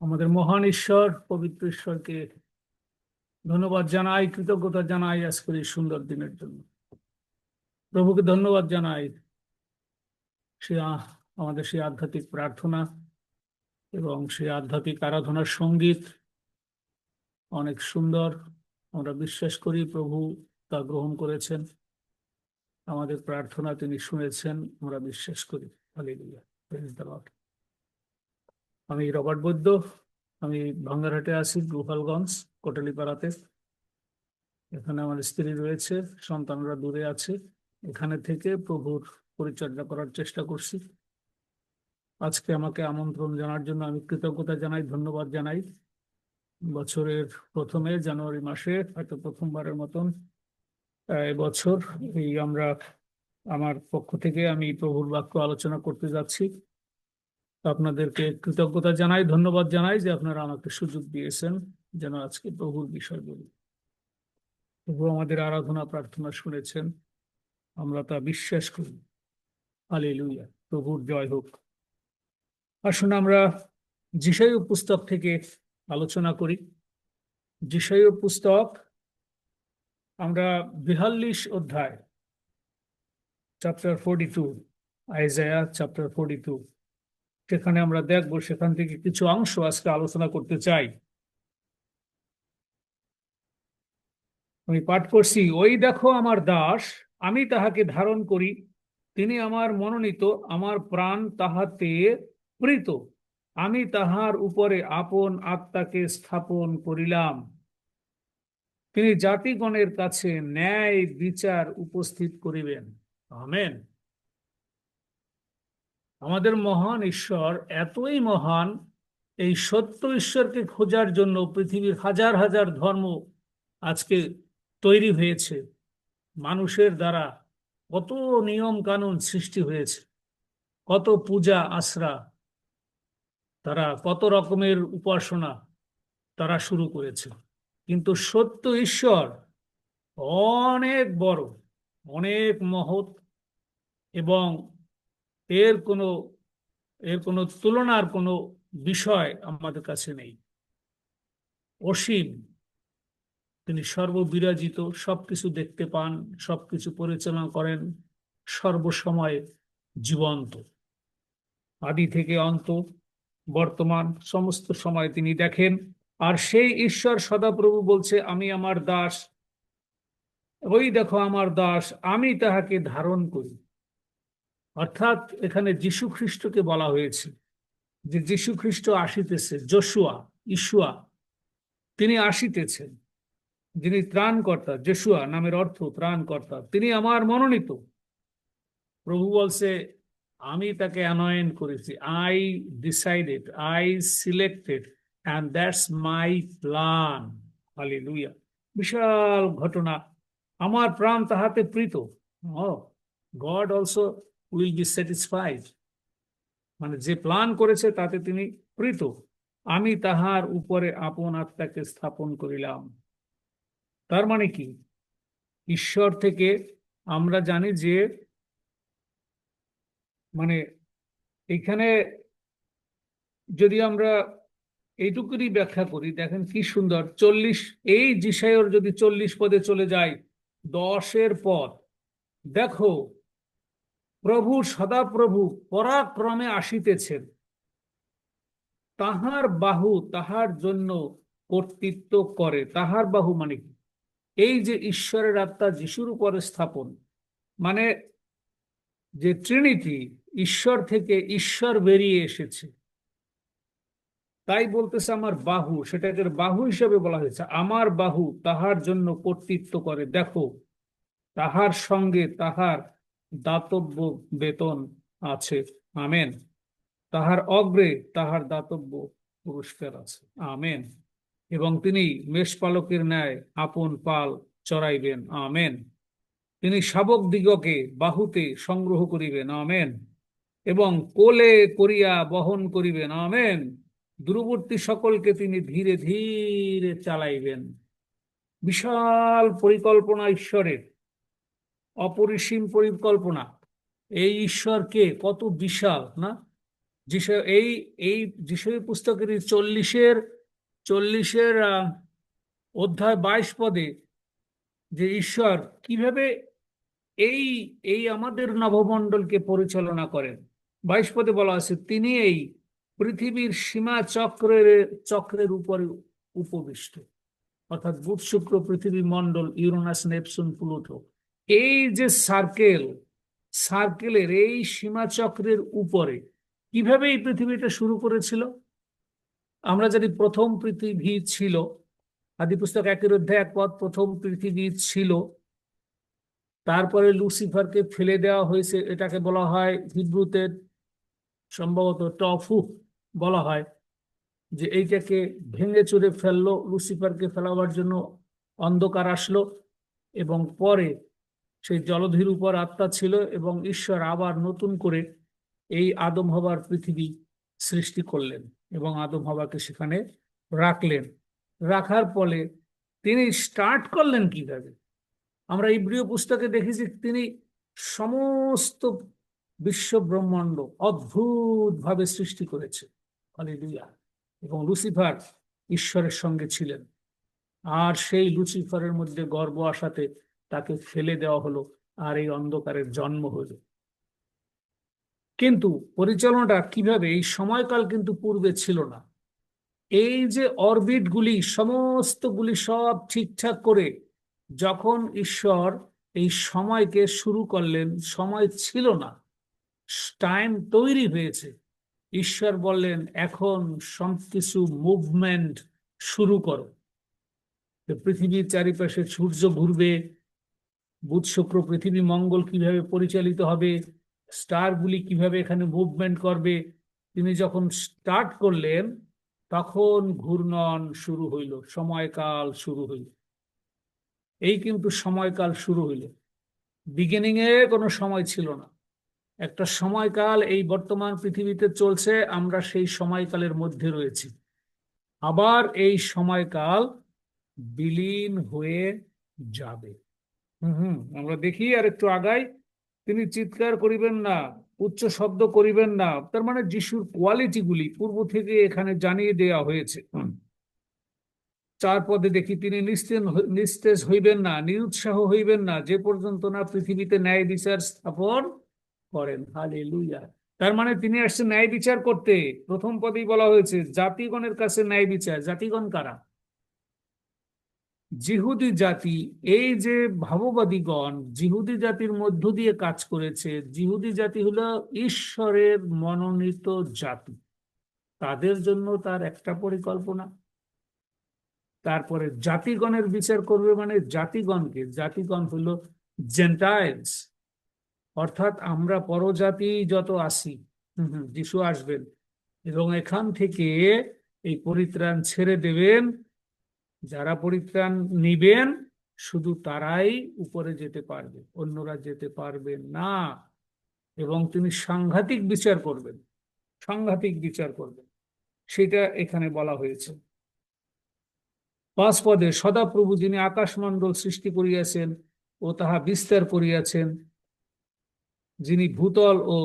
আমাদের মহান ঈশ্বর, পবিত্র ঈশ্বরকে ধন্যবাদ জানাই, কৃতজ্ঞতা জানাই আজকের এই সুন্দর দিনের জন্য। প্রভুকে ধন্যবাদ জানাই সে আমাদের সেই আধ্যাত্মিক প্রার্থনা এবং সেই আধ্যাত্মিক আরাধনার সঙ্গীত অনেক সুন্দর। আমরা বিশ্বাস করি প্রভু তা গ্রহণ করেছেন, আমাদের প্রার্থনা তিনি শুনেছেন, আমরা বিশ্বাস করি। Hallelujah, praise the lord. আমি রবার্ট বৈদ্য, আমি ভাঙ্গারহাটে আছি, গোপালগঞ্জ কোটালীপাড়াতে। এখানে আমার স্ত্রী রয়েছে, সন্তানরা দূরে আছে। এখানে থেকে প্রভুর পরিচর্যা করার চেষ্টা করছি। আজকে আমাকে আমন্ত্রণ জানার জন্য আমি কৃতজ্ঞতা জানাই, ধন্যবাদ জানাই। বছরের প্রথমে জানুয়ারি মাসে হয়তো প্রথমবারের মতন এবছর আমরা আমার পক্ষ থেকে আমি প্রভুর বাক্য আলোচনা করতে যাচ্ছি। আপনাদেরকে কৃতজ্ঞতা জানাই, ধন্যবাদ জানাই যে আপনারা আমাকে সুযোগ দিয়েছেন যেন আজকে প্রভুর বিষয় বলি। প্রভু আমাদের আরাধনা প্রার্থনা শুনেছেন, আমরা তা বিশ্বাস করি। হালেলুয়া, প্রভুর জয় হোক। আসুন আমরা যিশায়া পুস্তক থেকে আলোচনা করি। যিশায়া পুস্তক আমরা 42 অধ্যায়, চ্যাপ্টার 42, আইজায়া চ্যাপ্টার 42, সেখানে আমরা দেখব, সেখান থেকে কিছু অংশ আজকে আলোচনা করতে চাই। আমি পাঠ করছি। ওই দেখো আমার দাস, আমি তাহাকে ধারণ করি, তিনি আমার মনোনীত, আমার প্রাণ তাহাতে প্রীত, আমি তাহার উপরে আপন আত্মাকে স্থাপন করিলাম। তিনি জাতিগণের কাছে ন্যায় বিচার উপস্থিত করিবেন। আমেন। আমাদের মহান ঈশ্বর এতই মহান, এই সত্য ঈশ্বরকে খোঁজার জন্য পৃথিবীর হাজার হাজার ধর্ম আজকে তৈরি হয়েছে। মানুষের দ্বারা কত নিয়ম কানুন সৃষ্টি হয়েছে, কত পূজা আশ্রা, তারা কত রকমের উপাসনা তারা শুরু করেছে। কিন্তু সত্য ঈশ্বর অনেক বড়, অনেক মহৎ, এবং এর কোনো এর কোনো তুলনার কোনো বিষয় আমাদের কাছে নেই। অসীম, তিনি সর্ববিরাজিত, সবকিছু দেখতে পান, সবকিছু পরিচালনা করেন, সর্বসময় জীবন্ত, আদি থেকে অন্ত, বর্তমান সমস্ত সময় তিনি দেখেন। আর সেই ঈশ্বর সদাপ্রভু বলছে, আমি আমার দাস, ওই দেখো আমার দাস, আমি তাহাকে ধারণ করি। অর্থাৎ এখানে যীশু খ্রিস্টকে বলা হয়েছে যে যীশু খ্রিস্ট আসিতেছে, ইশুয়া, তিনি আসিতেছেন, যিনি ত্রাণকর্তা। যশোয়া নামের অর্থ ত্রাণকর্তা। তিনি আমার মনোনীত। প্রভু বলছে, আমি তাকে অ্যানয়েন্ট করেছি, I decided, I selected, and that's my plan. Hallelujah, বিশাল ঘটনা। আমার প্রাণ তাহাতে প্রীত। God also will be satisfied, মানে যে প্ল্যান করেছে তাতে তিনি প্রীত। আমি তাহার উপরে আপন আত্মাকে স্থাপন করিলাম। তার মানে কি? ঈশ্বর থেকে আমরা জানি যে, মানে এখানে যদি আমরা এইটুকুনি ব্যাখ্যা করি, দেখেন কি সুন্দর। এই যিশায়ার যদি 40 পদে চলে যায়, 10-এর পদ, দেখো প্রভু সদাপ্রভু পরাক্রমে আসিতেছেন, তাহার বাহু তাহার জন্য কর্তৃত্ব করে। তাহার বাহু মানে কি? এই যে ঈশ্বরের আত্মা যিশুর উপরে স্থাপন, মানে যে ট্রিনিটি, ঈশ্বর থেকে ঈশ্বর বেরিয়ে এসেছে, তাই বলতেছে আমার বাহু, সেটাকে বাহু হিসেবে বলা হয়েছে। আমার বাহু তাহার জন্য কর্তৃত্ব করে, দেখো তাহার সঙ্গে তাহার দাতব্য বেতন আছে। আমেন। তাহার অগ্রে তাহার দাতব্য পুরস্কার আছে। আমেন। এবং তিনি মেষপালকের ন্যায় আপন পাল চড়াইবেন। আমেন। তিনি শাবক দিগকে বাহুতে সংগ্রহ করিবেন। আমেন। এবং কোলে করিয়া বহন করিবেন। আমেন। দূরবর্তী সকলকে তিনি ধীরে ধীরে চালাইবেন। বিশাল পরিকল্পনা ঈশ্বরের, অপরিসীম পরিকল্পনা। এই ঈশ্বরকে কত বিশাল না! যিশু এই এই যিশু পুস্তকের 40-এর অধ্যায় 22 পদে যে ঈশ্বর কিভাবে এই এই আমাদের নভমণ্ডলকে পরিচালনা করেন। 22 পদে বলা আছে, তিনি এই পৃথিবীর সীমা চক্রের উপরে উপবিষ্ট, অর্থাৎ বুধ শুক্র পৃথিবী মণ্ডল ইউরেনাস নেপচুন প্লুটো, এই যে সার্কেলের এই সীমা চক্রের উপরে কিভাবে এই পৃথিবীটা শুরু করেছিল। আমরা জানি প্রথম পৃথিবী ছিল, আদিপুস্তক 1 অধ্যায় 1 পদ, প্রথম পৃথিবী ছিল, তারপরে লুসিফারকে ফেলে দেওয়া হয়েছে, এটাকে বলা হয় হিব্রুতে সম্ভবত টফু বলা হয়, যে এইটাকে ভেঙে চুরে ফেললো, লুসিফারকে ফেলাবার জন্য অন্ধকার আসলো, এবং পরে সেই জলধির উপর আত্মা ছিল এবং ঈশ্বর আবার নতুন করে এই আদম হবার পৃথিবী সৃষ্টি করলেন এবং আদম হবাকে সেখানে রাখলেন। রাখার ফলে তিনি স্টার্ট করলেন কিভাবে। আমরা ইব্রিয় পুস্তকে দেখেছি তিনি সমস্ত বিশ্ব ব্রহ্মাণ্ড অদ্ভুত ভাবে সৃষ্টি করেছে, হালেলুয়া। এবং লুসিফার ঈশ্বরের সঙ্গে ছিলেন, আর সেই লুসিফারের মধ্যে গর্ব আসাতে তাকে ফেলে দেওয়া হলো, আর এই অন্ধকারের জন্ম হলো। কিন্তু পরিচালনাটা কিভাবে, এই সময়কাল কিন্তু পূর্বে ছিল না। এই যে অরবিট গুলি সমস্তগুলি সব ঠিকঠাক করে যখন ঈশ্বর এই সময়কে শুরু করলেন, সময় ছিল না, টাইম তৈরি হয়েছে, ঈশ্বর বললেন এখন সবকিছু মুভমেন্ট শুরু করো। পৃথিবীর চারিপাশে সূর্য ঘুরবে, বুধ শুক্র পৃথিবী মঙ্গল কিভাবে পরিচালিত হবে, স্টারগুলি কিভাবে এখানে মুভমেন্ট করবে, তিনি যখন স্টার্ট করলেন তখন ঘূর্ণন শুরু হইল, সময়কাল শুরু হইল। এই কিন্তু সময়কাল শুরু হইল, বিগিনিং এ কোনো সময় ছিল না, একটা সময়কাল এই বর্তমান পৃথিবীতে চলছে, আমরা সেই সময়কালের মধ্যে রয়েছি। আবার এই সময়কাল বিলীন হয়ে যাবে। আমরা দেখি আর একটু আগাই, তিনি চিৎকার করিবেন না, উচ্চ শব্দ করিবেন না, তার মানে যিশুর কোয়ালিটি গুলি পূর্ব থেকে এখানে জানিয়ে দেওয়া হয়েছে। 4 পদে দেখি, তিনি নিস্তেজ হইবেন না, নিরুৎসাহ হইবেন না, যে পর্যন্ত না পৃথিবীতে ন্যায় বিচার স্থাপন করেন। হালেলুয়া। তার মানে তিনি আসছেন ন্যায় বিচার করতে। প্রথম পদেই বলা হয়েছে জাতিগণের কাছে ন্যায় বিচার। জাতিগণ কারা? জিহুদি জাতি। এই যে ভাববাদীগণ জিহুদি জাতির মধ্য দিয়ে কাজ করেছে, জিহুদি জাতি হলো ঈশ্বরের মনোনীত জাতি, তাদের জন্য তার একটা পরিকল্পনা। তারপরে জাতিগণের বিচার করবে, মানে জাতিগণকে, জাতিগণ হলো জেন্টাইলস, অর্থাৎ আমরা পরজাতি যত আসি, যিশু আসবেন এবং এখান থেকে এই পরিত্রাণ ছেড়ে দেবেন। যারা পরিত্রাণ নিবেন শুধু তারাই উপরে যেতে পারবে, অন্যরা যেতে পারবে না। এবং তিনি সাংঘাতিক বিচার করবেন, সাংঘাতিক বিচার করবেন, সেটা এখানে বলা হয়েছে। 5 পদে, সদাপ্রভু যিনি আকাশমণ্ডল সৃষ্টি করিয়াছেন ও তাহা বিস্তার করিয়াছেন, যিনি ভূতল ও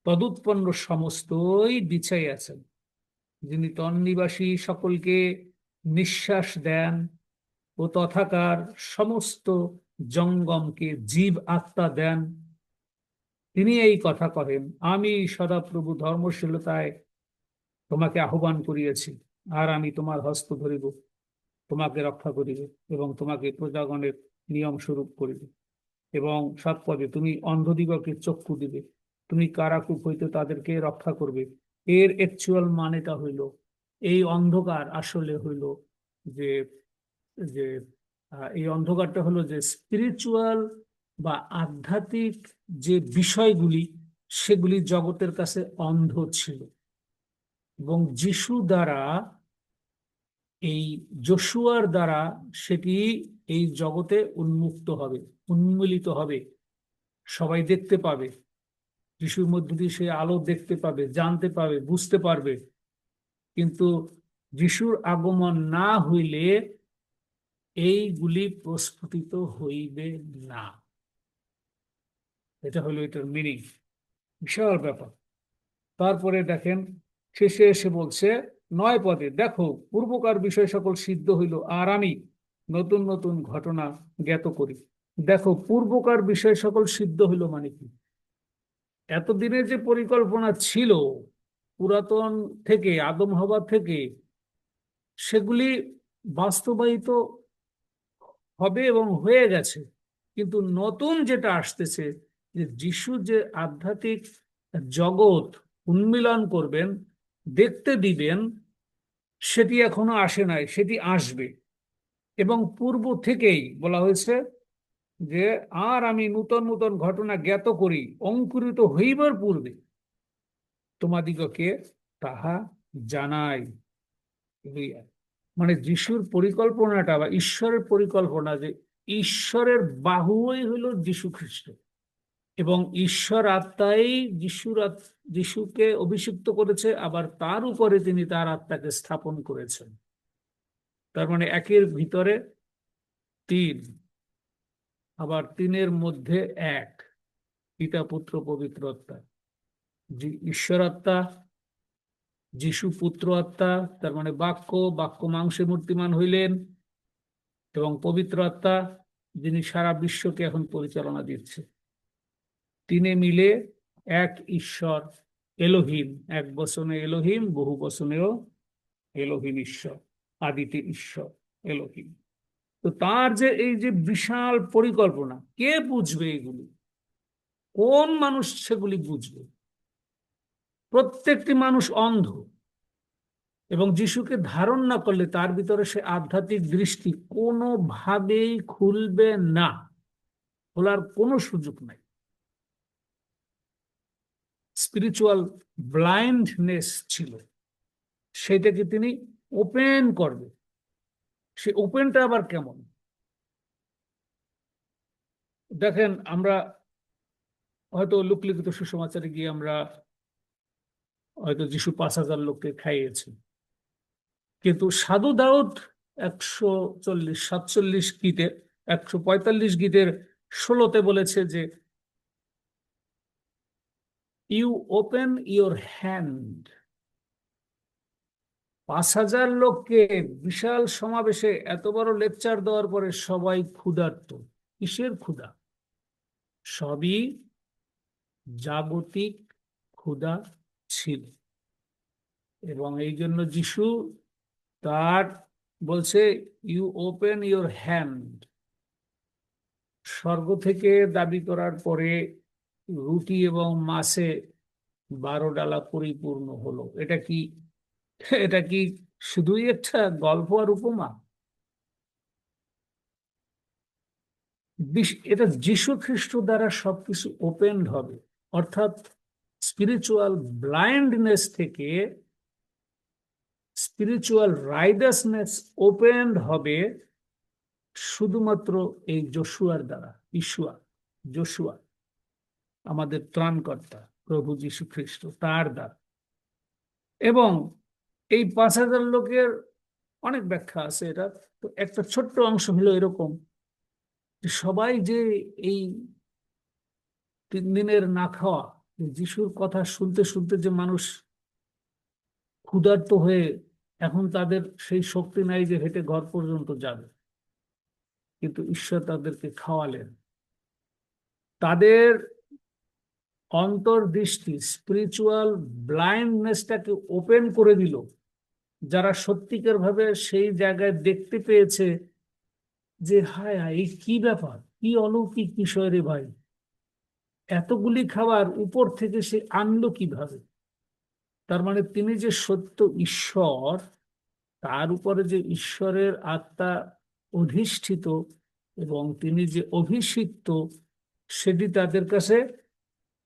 তদুৎপন্ন সমস্তই বিছাইয়াছেন, যিনি তন্নিবাসী সকলকে নিঃশ্বাস দেন ও তথাকার সমস্ত জঙ্গমকে জীব আত্মা দেন, তিনি এই কথা কহেন, আমি সদাপ্রভু ধর্মশীলতায় তোমাকে আহ্বান করিয়াছি, আর আমি তোমার হস্ত ধরিব, তোমাকে রক্ষা করিবে এবং তোমাকে প্রজাগণের নিয়ম স্বরূপ করিবে। এবং 7 পদে, তুমি অন্ধদিগকে চক্ষু দিবে, তুমি কারাকূপ হইতে তাদেরকে রক্ষা করবে। এর অ্যাকচুয়াল মানেটা হইল, এই অন্ধকার আসলে হইল যে যে এই অন্ধকারটা হলো যে স্পিরিচুয়াল বা আধ্যাত্মিক যে বিষয়গুলি, সেগুলি জগতের কাছে অন্ধ ছিল, এবং যিশু দ্বারা, এই যশোয়ার দ্বারা সেটি এই জগতে উন্মুক্ত হবে, উন্মূলিত হবে, সবাই দেখতে পাবে, যিশুর মধ্য দিয়ে সে আলো দেখতে পাবে, জানতে পাবে, বুঝতে পারবে। কিন্তু যিশুর আগমন না হইলে এইগুলি প্রস্ফুটিত হইবে না। এটা হলো এটার মিনিং, বিশাল ব্যাপার। তারপরে দেখেন শেষে এসে বলছে 9 পদে, দেখো পূর্বকার বিষয় সকল সিদ্ধ হইল, আর আমি নতুন নতুন ঘটনা জ্ঞাত করি। দেখো পূর্বকার বিষয় সকল সিদ্ধ হইল মানে কি? এতদিনের যে পরিকল্পনা ছিল পুরাতন থেকে, আদম হওয়া থেকে, সেগুলি বাস্তবায়িত হবে এবং হয়ে গেছে। কিন্তু নতুন যেটা আসতেছে, যে যিশু যে আধ্যাত্মিক জগৎ উন্মিলন করবেন, দেখতে দিবেন, সেটি এখনো আসে নাই, সেটি আসবে। এবং পূর্ব থেকেই বলা হয়েছে যে আর আমি নূতন নূতন ঘটনা জ্ঞাত করি, অঙ্কুরিত হইবার পূর্বে তোমাদিগকে তাহা জানাই। মানে যিশুর পরিকল্পনাটা বা ঈশ্বরের পরিকল্পনা, যে ঈশ্বরের বাহুই হলো যিশু খ্রিস্ট, এবং ঈশ্বর আত্মাই যিশুকে অভিষিক্ত করেছে, আবার তার উপরে তিনি তার আত্মাকে স্থাপন করেছেন। তার মানে একের ভিতরে তিন, আবার তিনের মধ্যে এক, পিতা পুত্র পবিত্র আত্মা। ঈশ্বর আত্মা, যিশু পুত্র আত্মা, তার মানে বাক্য, বাক্য মাংসে মূর্তিমান হইলেন, এবং পবিত্র আত্মা যিনি সারা বিশ্বকে এখন পরিচালনা দিচ্ছে। তিনে মিলে এক ঈশ্বর এলোহিম, এক বচনে এলোহিম, বহু বচনেও এলোহিম ঈশ্বর, আদিতে ঈশ্বর এলোহিম। তো তার যে এই যে বিশাল পরিকল্পনা, কে বুঝবে এগুলি? কোন মানুষ সেগুলি বুঝবে? প্রত্যেকটি মানুষ অন্ধ, এবং যিশুকে ধারণ না করলে তার ভিতরে সে আধ্যাত্মিক দৃষ্টি কোনোভাবেই খুলবে না, খোলার কোনো সুযোগ নাই। স্পিরিচুয়াল ব্লাইন্ডনেস ছিল, সেটাকে তিনি ওপেন করবে। সে ওপেনটা আবার কেমন? দেখেন, আমরা হয়তো লোকলিখিত সুসমাচারে গিয়ে আমরা হয়তো যিশু 5,000 লোককে খাইয়েছি, কিন্তু সাধু দাউদ 147 গীতে, 145 গীতের 16তে বলেছে যে ইউ ওপেন ইউর হ্যান্ড। 5,000 লোককে বিশাল সমাবেশে এত বড় লেকচার দেওয়ার পরে সবাই ক্ষুধার্ত। কিসের ক্ষুধা? সবই জাগতিক ক্ষুধা ছিল। এবং এই জন্য যিশু তার বলছে ইউ ওপেন ইউর হ্যান্ড। স্বর্গ থেকে দাবি করার পরে রুটি এবং মাছে 12 ডালা পরিপূর্ণ হলো। এটা কি শুধুই একটা গল্প আর উপমা? এটা যীশু খ্রিস্ট দ্বারা সবকিছু ওপেন হবে। অর্থাৎ স্পিরিচুয়াল ব্লাইন্ডনেস থেকে স্পিরিচুয়াল রাইডাসনেস ওপেন হবে শুধুমাত্র এই যশোয়ার দ্বারা। যশোয়া আমাদের ত্রাণকর্তা প্রভু যীশু খ্রিস্ট, তার দ্বারা। এবং এই 5,000 লোকের অনেক ব্যাখ্যা আছে। এটা তো একটা ছোট্ট অংশ হলো এরকম, সবাই যে এই 3 দিনের না খাওয়া, যিশুর কথা শুনতে শুনতে যে মানুষ ক্ষুধার্ত হয়ে এখন তাদের সেই শক্তি নাই যে হেঁটে ঘর পর্যন্ত যাবে, কিন্তু ঈশ্বর তাদেরকে খাওয়ালেন। তাদের অন্তর্দৃষ্টি, স্পিরিচুয়াল ব্লাইন্ডনেসটাকে ওপেন করে দিল। যারা সত্যিকার ভাবে সেই জায়গায় দেখতে পেয়েছে যে হায় হায়, এই কি ব্যাপার, কি অলৌকিক বিষয় রে ভাই, এতগুলি খাবার উপর থেকে সে আনলো কিভাবে? তার মানে তিনি যে সত্য ঈশ্বর, তার উপরে যে ঈশ্বরের আত্মা অধিষ্ঠিত এবং তিনি যে অভিষিক্ত, সেটি তাদের কাছে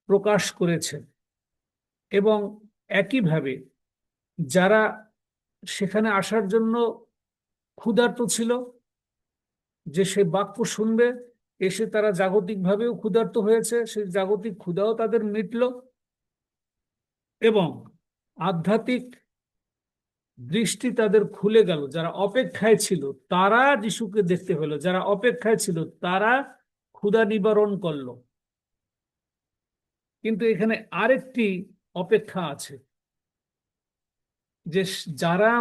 প্রকাশ করেছেন। এবং একইভাবে যারা সেখানে আসার জন্য ক্ষুধার্ত ছিল, যে সে বাক্য শুনবে, এসে তারা জাগতিকভাবেও ক্ষুধার্ত হয়েছে, সেই জাগতিক ক্ষুধাও তাদের মিটল। এবং আধ্যাত্মিক দৃষ্টি তাদের খুলে গেল। যারা অপেক্ষায় ছিল তারা যিশুকে দেখতে পেল, যারা অপেক্ষায় ছিল তারা ক্ষুধা নিবারণ করলো। কিন্তু এখানে আরেকটি অপেক্ষা আছে, যে যারা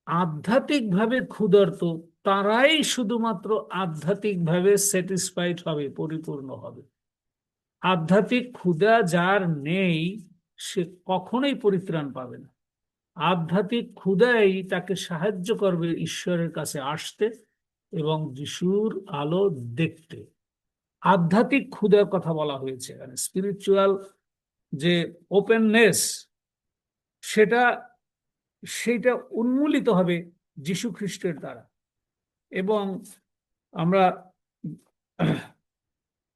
আধ্যাত্মিকভাবে ক্ষুধার্ত তারাই শুধুমাত্র আধ্যাত্মিকভাবে স্যাটিসফাইড হবে, পরিপূর্ণ হবে। আধ্যাত্মিক ক্ষুধা যার নেই সে কখনোই পরিত্রাণ পাবে না। আধ্যাত্মিক ক্ষুধাই তাকে সাহায্য করবে ঈশ্বরের কাছে আসতে এবং যিশুর আলো দেখতে। আধ্যাত্মিক ক্ষুধার কথা বলা হয়েছে এখানে। স্পিরিচুয়াল যে ওপেননেস, সেটা সেটা উন্মূলিত হবে যীশু খ্রিস্টের দ্বারা। এবং আমরা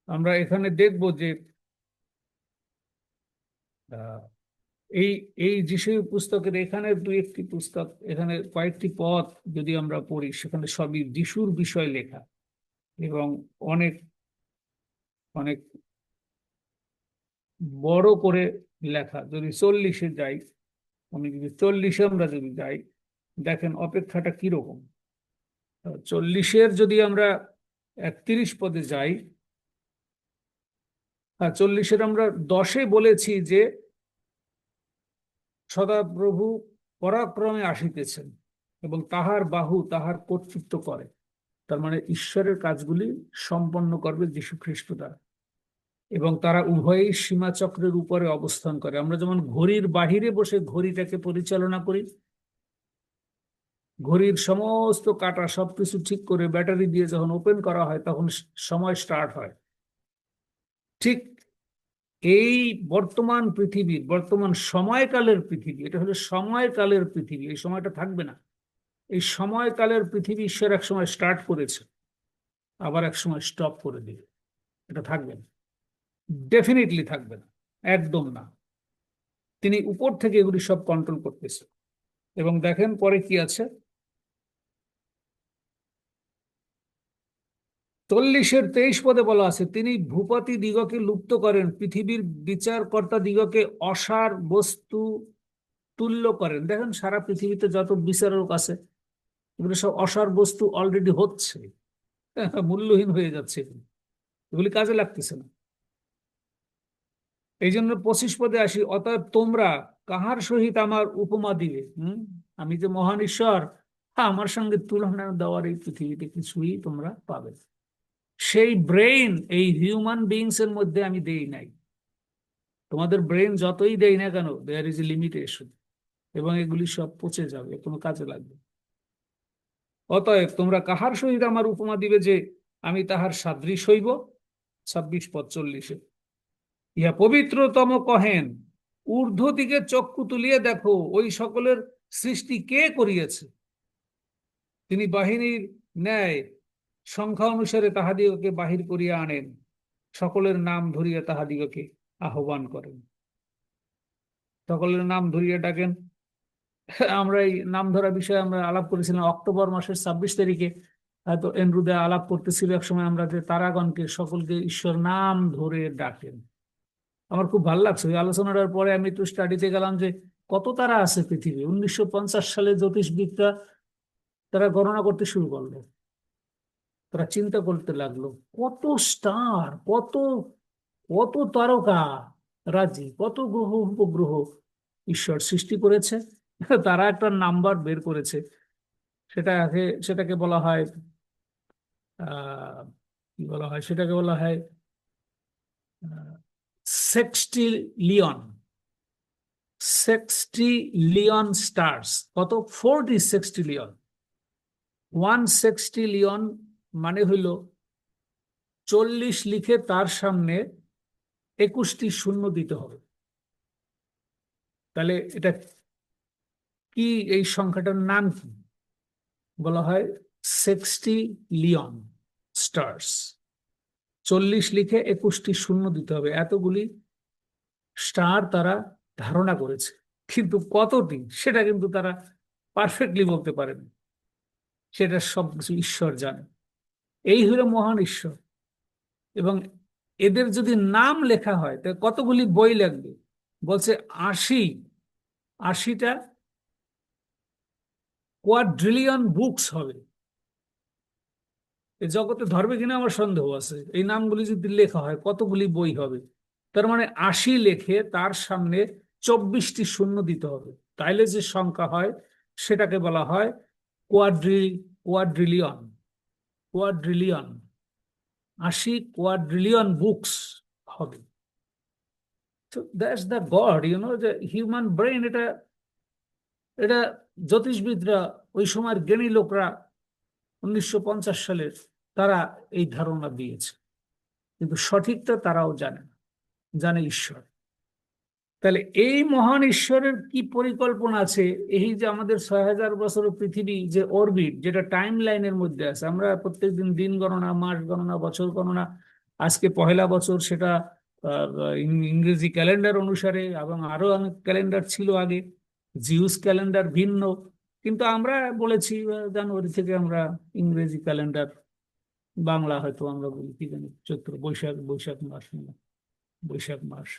আমরা এখানে দেখব যে আহ, এই এই যিশু পুস্তকের এখানে দুই একটি পুস্তক, এখানে কয়েকটি পদ যদি আমরা পড়ি, সেখানে সবই যিশুর বিষয় লেখা এবং অনেক অনেক বড় করে লেখা। যদি 40-এ যাই, আমি যদি 40-এ আমরা যদি যাই, দেখেন অপেক্ষাটা কিরকম। 40-এর যদি আমরা 31 পদে যাই, 40-এর আমরা 10-এ বলেছি যে সদাপ্রভু পরাক্রমে আসিতেছেন এবং তাহার বাহু তাহার কর্তৃত্ব করে। তার মানে ঈশ্বরের কাজগুলি সম্পন্ন করবে যীশু খ্রিস্ট দ্বারা। এবং তারা উভয়ই সীমাচক্রের উপরে অবস্থান করে। আমরা যেমন ঘড়ির বাহিরে বসে ঘড়িটাকে পরিচালনা করি, ঘড়ির সমস্ত কাঁটা সবকিছু ঠিক করে ব্যাটারি দিয়ে যখন ওপেন করা হয় তখন সময় স্টার্ট হয়। ঠিক এই বর্তমান পৃথিবীর, বর্তমান সময়কালের পৃথিবী, এটা হলো সময়কালের পৃথিবী, এই সময়টা থাকবে না। এই সময়কালের পৃথিবী ঈশ্বর এক সময় স্টার্ট করেছে, আবার এক সময় স্টপ করে দিবে। এটা থাকবে না, ডেফিনেটলি থাকবে না, একদম না। তিনি উপর থেকে এগুলি সব কন্ট্রোল করতেছে। এবং দেখেন পরে কি আছে, 40-এর 23 পদে বলা আছে, তিনি ভূপতি দিগকে লুপ্ত করেন, পৃথিবীর বিচারকর্তা দিগকে অসার বস্তু তুল্য করেন। দেখেন সারা পৃথিবীতে যত বিচারক আছে এগুলো সব অসার বস্তু অলরেডি হচ্ছে, মূল্যহীন হয়ে যাচ্ছে, এগুলি কাজে লাগতেছে না। এই জন্য 25 পদে আসি, অতএব তোমরা কাহার সহিত আমার উপমা দিবে? আমি যে মহান ঈশ্বর, আমার সঙ্গে তুলনা দেওয়ার এই পৃথিবীতে কিছুই তোমরা পাবে না। সেই ব্রেইন এই হিউম্যান বিংস এর মধ্যে আমি দেই নাই। তোমাদের ব্রেন যতই দেই না কেন, দেয়ার ইজ এ লিমিটেশন, এবং এগুলি সব পচে যাবে, কোনো কাজে লাগবে। অতএব তোমরা কাহার সহিত আমার উপমা দিবে যে আমি তাহার সাদৃশ হইব? 26 পদ 40-এ, ইহা পবিত্রতম কহেন, ঊর্ধ্ব দিকে চক্ষু তুলিয়ে দেখো, ওই সকলের সৃষ্টি কে করিয়েছে? তিনি বাহিনীর ন্যায় সংখ্যা অনুসারে তাহাদিগকে বাহির করিয়া আনেন, সকলের নাম ধরিয়া তাহাদিগকে আহ্বান করেন। সকলের নাম ধরিয়া ডাকেন। আমরা এই নাম ধরা বিষয়ে আমরা আলাপ করেছিলাম অক্টোবর মাসের 26 তারিখে। হয়তো এনরুদে আলাপ করতেছিল এক সময় আমরা, যে তারাগণকে সকলকে ঈশ্বর নাম ধরে ডাকেন। আমার খুব ভালো লাগছে ওই আলোচনাটার পরে। আমি একটু স্টাডিতে গেলাম যে কত তারা আছে পৃথিবী। 1950 সালে জ্যোতিষবিদরা তারা গণনা করতে শুরু করলো। তারা চিন্তা করতে লাগলো কত স্টার, কত কত তারকা রাজি, কত গ্রহ উপগ্রহ ঈশ্বর সৃষ্টি করেছে। তারা একটা নাম্বার বের করেছে, সেটাকে বলা হয় কি বলা হয়, সেটাকে বলা হয় সেক্সটিলিয়ন। সেক্সটিলিয়ন স্টার্স কত? 40 সেক্সটিলিয়ন। 1 সেক্সটিলিয়ন মানে হইল 40 লিখে তার সামনে 21টি শূন্য দিতে হবে। তাহলে এটা কি, এই সংখ্যাটার নাম কি? বলা হয় সেক্সটিলিয়ন স্টার্স। 40 লিখে 21টি শূন্য দিতে হবে, এতগুলি স্টার তারা ধারণা করেছে। কিন্তু কতটি সেটা কিন্তু তারা পারফেক্টলি বলতে পারেন, সেটা সবকিছু ঈশ্বর জানে। এই হলো মহান ঈশ্বর। এবং এদের যদি নাম লেখা হয় তাহলে কতগুলি বই লাগবে? বলছে 80, 80টা কোয়াড্রিলিয়ন বুকস হবে। এ জগতে ধরবে কিনা আমার সন্দেহ আছে। এই নামগুলি যদি লেখা হয় কতগুলি বই হবে। তার মানে 80 লেখে তার সামনে 24টি শূন্য দিতে হবে, তাইলে যে সংখ্যা হয় সেটাকে বলা হয় কোয়াড্রিলিয়ন। কোয়াড্রিলিয়ন, 80 কোয়াড্রিলিয়ন বুকস হবে। তো দ্যাটস দ্য গড, যে হিউম্যান ব্রেন, এটা এটা জ্যোতিষবিদরা, ওই সময়ের জ্ঞানী লোকরা 1950 সালের, তারা এই ধারণা দিয়েছে, কিন্তু সঠিকটা তারাও জানে না, জানে ঈশ্বর। তাহলে এই মহান ঈশ্বরের কি পরিকল্পনা আছে? এই যে আমাদের 6000 বছর পৃথিবী যে অরবিট, যেটা টাইম লাইনের মধ্যে আছে, আমরা প্রত্যেকদিন দিন গণনা, মাস গণনা, বছর গণনা, আজকে পহেলা বছর, সেটা ইংরেজি ক্যালেন্ডার অনুসারে, এবং আরো অনেক ক্যালেন্ডার ছিল আগে, জিউস ক্যালেন্ডার ভিন্ন, কিন্তু আমরা বলেছি জানুয়ারি থেকে আমরা ইংরেজি ক্যালেন্ডার, বাংলা হয়তো আমরা বলি কি জানি চৈত্র, বৈশাখ, বৈশাখ মাস, বৈশাখ মাস।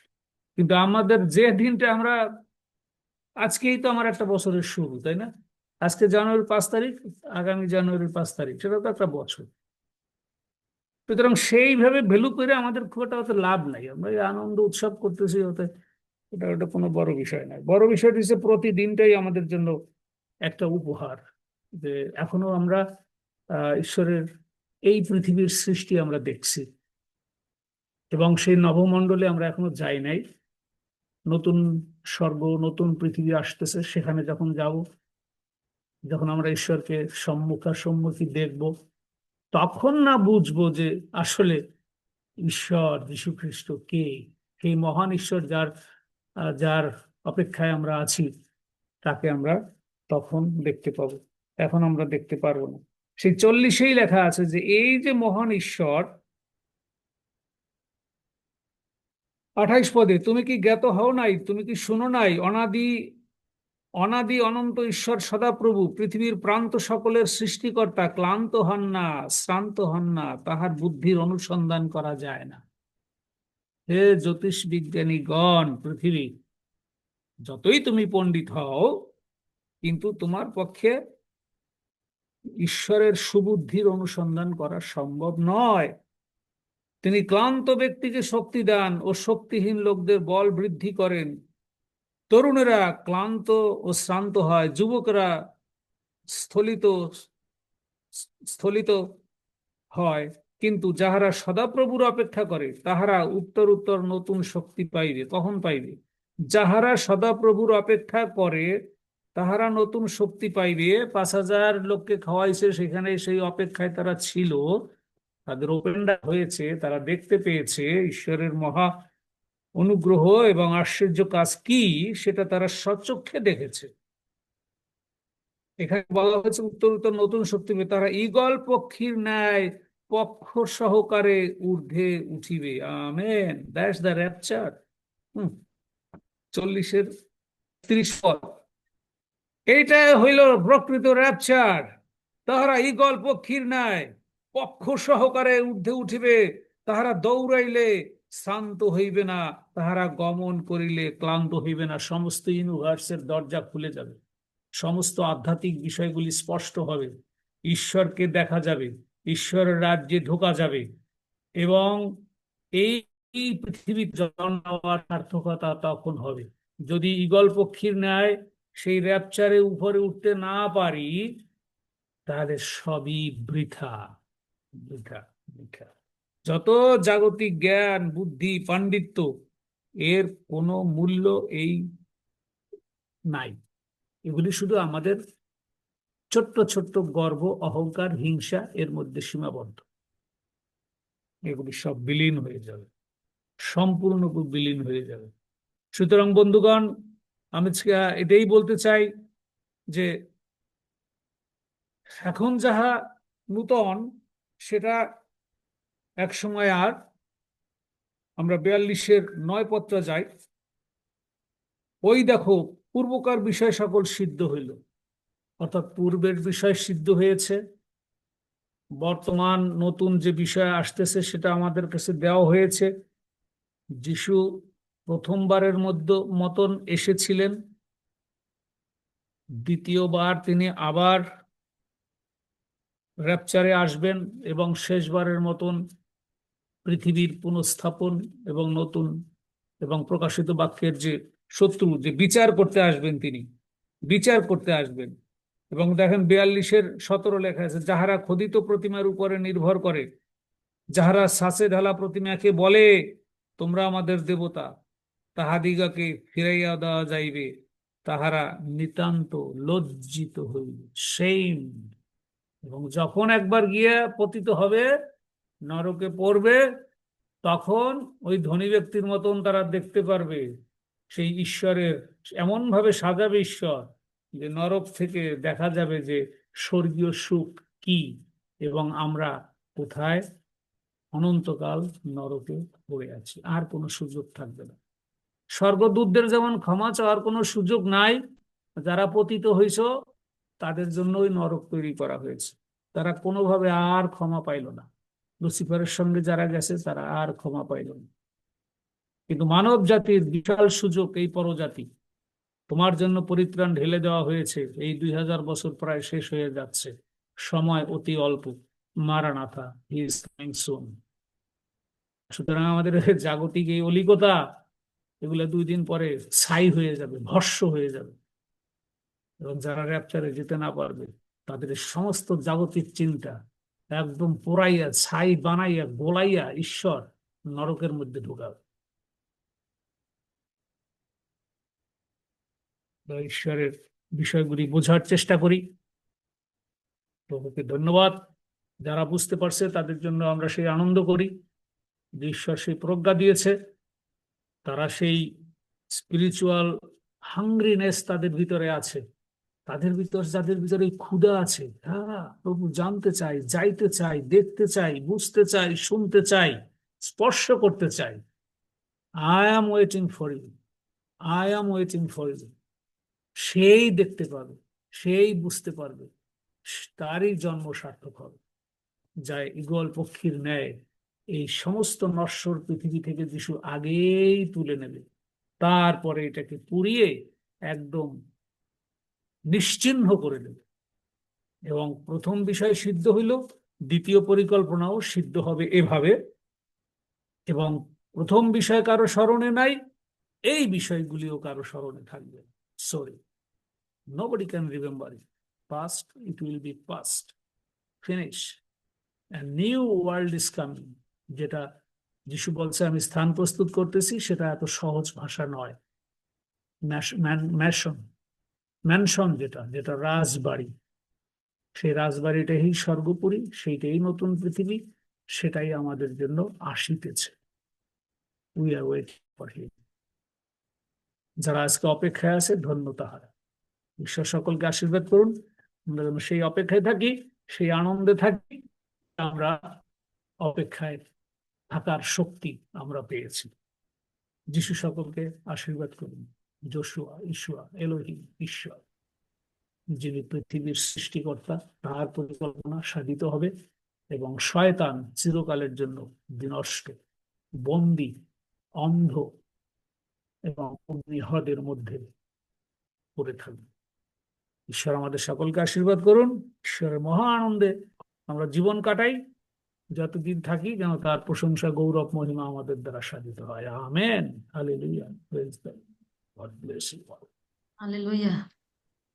কিন্তু আমাদের যে দিনটা আমরা, আজকেই তো আমার একটা বছরের শুরু, তাই না? আজকে জানুয়ারির 5 তারিখ, আগামী জানুয়ারির 5 তারিখ, সেটা তো একটা বছর। সুতরাং সেইভাবে ভ্যালু করে আমাদের খুব একটা অত লাভ নাই, আমরা এই আনন্দ উৎসব করতেছি, ওতে ওটা ওটা কোনো বড় বিষয় নয়। বড় বিষয়টি হচ্ছে প্রতিদিনটাই আমাদের জন্য একটা উপহার, যে এখনো আমরা ঈশ্বরের এই পৃথিবীর সৃষ্টি আমরা দেখছি, এবং সেই নভমণ্ডলে আমরা এখনো যাই নাই। নতুন স্বর্গ, নতুন পৃথিবী আসতেছে, সেখানে যখন যাব, যখন আমরা ঈশ্বরকে সম্মুখাসম্মুখী দেখব, তখন না বুঝবো যে আসলে ঈশ্বর যীশু খ্রিস্ট কে, সেই মহান ঈশ্বর যার যার অপেক্ষায় আমরা আছি, তাকে আমরা তখন দেখতে পাবো। এখন আমরা দেখতে পারবো না। সেই 40-এই লেখা আছে যে এই যে মহান ঈশ্বর, 28 পদে, তুমি কি জ্ঞাত হও নাই, তুমি কি শুনো নাই, অনাদি অনাদি অনন্ত ঈশ্বর সদাপ্রভু, পৃথিবীর প্রান্ত সকলের সৃষ্টিকর্তা, ক্লান্ত হন না, শ্রান্ত হন না, তাহার বুদ্ধির অনুসন্ধান করা যায় না। হে জ্যোতিষ বিজ্ঞানীগণ, পৃথিবী যতই তুমি পণ্ডিত হও, কিন্তু তোমার পক্ষে ঈশ্বরের সুবুদ্ধির অনুসন্ধান করা সম্ভব নয়। তিনি ক্লান্ত ব্যক্তিকে শক্তি দেন ও শক্তিহীন লোকদের বল বৃদ্ধি করেন। তরুণেরা ক্লান্ত ও শ্রান্ত হয়, যুবকরা স্থলিত স্থলিত হয়, কিন্তু যাহারা সদাপ্রভুর অপেক্ষা করে, তাহারা উত্তর উত্তর নতুন শক্তি পাইবে। কখন পাইবে? যাহারা সদাপ্রভুর অপেক্ষা করে, তাহারা নতুন শক্তি পাইবে। 5000 লোককে খাওয়াইছে, সেখানে সেই অপেক্ষায় তারা ছিল, তাদের ওপেন হয়েছে, তারা দেখতে পেয়েছে ঈশ্বরের মহা অনুগ্রহ এবং আশ্চর্য কাজ কি, সেটা তারা স্বচক্ষে দেখেছে। এখানে বলা হয়েছে উত্তর উত্তর নতুন শক্তি পেয়ে তারা ঈগল পক্ষীর ন্যায় পক্ষ সহকারে ঊর্ধ্বে উঠিবে। Amen, that's the rapture. 40-এর 30 পদ, এইটা হইল প্রকৃত র্যাপচার। তাহারা ঈগল পক্ষীর ন্যায় পক্ষ সহকারে ঊর্ধ্বে উঠিবে, তাহারা দৌড়াইলে শ্রান্ত হইবে না, তাহারা গমন করিলে ক্লান্ত হইবে না। সমস্ত ইউনিভার্সের দরজা খুলে যাবে, সমস্ত আধ্যাত্মিক বিষয়গুলি স্পষ্ট হবে, ঈশ্বরকে দেখা যাবে, ঈশ্বরের রাজ্যে ঢোকা যাবে, এবং এই পৃথিবীর জন্ম নেওয়ার সার্থকতা তখন হবে। যদি ঈগল পক্ষীর ন্যায় সেই র্যাপচারে উপরে উঠতে না পারি, তাহলে সবই বৃথা, বৃথা, বৃথা। যত জাগতিক জ্ঞান, বুদ্ধি, পাণ্ডিত্য, এর কোনো মূল্য এই নাই। এগুলি শুধু আমাদের ছোট্ট ছোট্ট গর্ব, অহংকার, হিংসা, এর মধ্যে সীমাবদ্ধ। এগুলি সব বিলীন হয়ে যাবে, সম্পূর্ণ বিলীন হয়ে যাবে। সুতরাং বন্ধুগণ, আমি এটাই বলতে চাই যে এখন যাহা নূতন, সেটা এক সময় আর, আমরা 42-এর 9 পত্র যাই, ওই দেখো পূর্বকার বিষয় সকল সিদ্ধ হইল, অর্থাৎ পূর্বের বিষয় সিদ্ধ হয়েছে, বর্তমান নতুন যে বিষয় আসতেছে সেটা আমাদের কাছে দেওয়া হয়েছে। যিশু প্রথমবারের মতন এসেছিলেন, দ্বিতীয়বার তিনি আবার র্যাপচারে আসবেন, এবং শেষবারের মতন পৃথিবীর পুনঃস্থাপন এবং নতুন এবং প্রকাশিত বাক্যের যে শত্রু, যে বিচার করতে আসবেন, তিনি বিচার করতে আসবেন। এবং দেখেন 42:17 লেখা আছে, যাহারা খোদিত প্রতিমার উপরে নির্ভর করে, যাহারা ছাঁচে ঢালা প্রতিমাকে বলে তোমরা আমাদের দেবতা, তাহাদিগকে ফিরাইয়া দেওয়া যাইবে, তাহারা নিতান্ত লজ্জিত হইবে, সেইম। এবং যখন একবার গিয়ে পতিত হবে, নরকে পড়বে, তখন ওই ধনী ব্যক্তির মতন তারা দেখতে পারবে সেই ঈশ্বরের, এমন ভাবে সাজাবে ঈশ্বর যে নরক থেকে দেখা যাবে যে স্বর্গীয় সুখ কি, এবং আমরা কোথায় অনন্তকাল নরকে পড়ে আছি, আর কোনো সুযোগ থাকবে না। স্বর্গদূতদের যেমন ক্ষমা চাওয়ার কোনো সুযোগ নাই, যারা পতিত হয়েছ তাদের জন্য ওই নরক তৈরি করা হয়েছে, তারা কোনোভাবে আর ক্ষমা পাইল না। লুসিফারের সঙ্গে যারা গেছে তারা আর ক্ষমা পাইল না। কিন্তু মানব জাতির বিশাল সুযোগ, এই পরজাতি, তোমার জন্য পরিত্রাণ ঢেলে দেওয়া হয়েছে। এই 2000 বছর প্রায় শেষ হয়ে যাচ্ছে, সময় অতি অল্প। মারানাথা, হি ইজ কামিং সুন। সুতরাং আমাদের জাগতিক এই অলিকতা, এগুলো 2 দিন পরে ছাই হয়ে যাবে, ভস্ম হয়ে যাবে। এবং যারা র্যাপচারে যেতে না পারবে, তাদের সমস্ত জাগতিক চিন্তা একদম পোড়াইয়া, ছাই বানাইয়া, গোলাইয়া ঈশ্বর নরকের মধ্যে ঢুকাবে। ঈশ্বরের বিষয়গুলি বোঝার চেষ্টা করি। প্রভুকে ধন্যবাদ। যারা বুঝতে পারছে তাদের জন্য আমরা সেই আনন্দ করি যে ঈশ্বর সেই প্রজ্ঞা দিয়েছে, তারা সেই স্পিরিচুয়াল হাংরিনেস তাদের ভিতরে আছে, তাদের ভিতর, যাদের ভিতরে ক্ষুধা আছে, হ্যাঁ প্রভু জানতে চাই, যাইতে চাই, দেখতে চাই, বুঝতে চাই, শুনতে চাই, স্পর্শ করতে চাই। I am waiting for you, I am waiting for you. সেই দেখতে পাবে, সেই বুঝতে পারবে, তারই জন্ম সার্থক হবে। যা ঈগল পক্ষীর ন্যায় এই সমস্ত নশ্বর পৃথিবী থেকে যিশু আগেই তুলে নেবে, তারপরে এটাকে পুড়িয়ে একদম নিশ্চিহ্ন করে দেবে। এবং প্রথম বিষয় সিদ্ধ হইল, দ্বিতীয় পরিকল্পনাও সিদ্ধ হবে এভাবে। এবং প্রথম বিষয় কারো স্মরণে নাই, এই বিষয়গুলিও কারো স্মরণে থাকবে। Sorry, nobody can remember it. Past, it will be past. Finish. A new world is coming. যেটা যিশু বলছে আমি স্থান প্রস্তুত করতেছি, সেটা এত সহজ ভাষা নয়। ম্যানশন, ম্যানশন যেটা যেটা রাজবাড়ি, সেই রাজবাড়িটাই স্বর্গপুরী, সেইটাই নতুন পৃথিবী, সেটাই আমাদের জন্য আসিতেছে। We are waiting for him. যারা আজকে অপেক্ষায় আছে, ধন্য তাহারা। ঈশ্বর সকলকে আশীর্বাদ করুন। আমরা যেন সেই অপেক্ষায় থাকি, সেই আনন্দে থাকি। আমরা অপেক্ষায় থাকার শক্তি আমরা পেয়েছি। যিশু সকলকে আশীর্বাদ করুন। যশোয়া, ঈশ্বর, এলোহিম, ঈশ্বর, যিনি পৃথিবীর সৃষ্টিকর্তা, তার পরিকল্পনা সাধিত হবে এবং শয়তান চিরকালের জন্য বিনষ্ট, বন্দী, অন্ধ এবং অগ্নিহ্রদের মধ্যে পড়ে থাকবে। ঈশ্বর আমাদের সকলকে আশীর্বাদ করুন। ঈশ্বরের মহা আনন্দে আমরা জীবন কাটাই, যতদিন থাকি যেন তার প্রশংসা, গৌরব, মহিমা আমাদের দ্বারা সাধিত হয়। Amen. Hallelujah. Praise God. God bless you all. Hallelujah.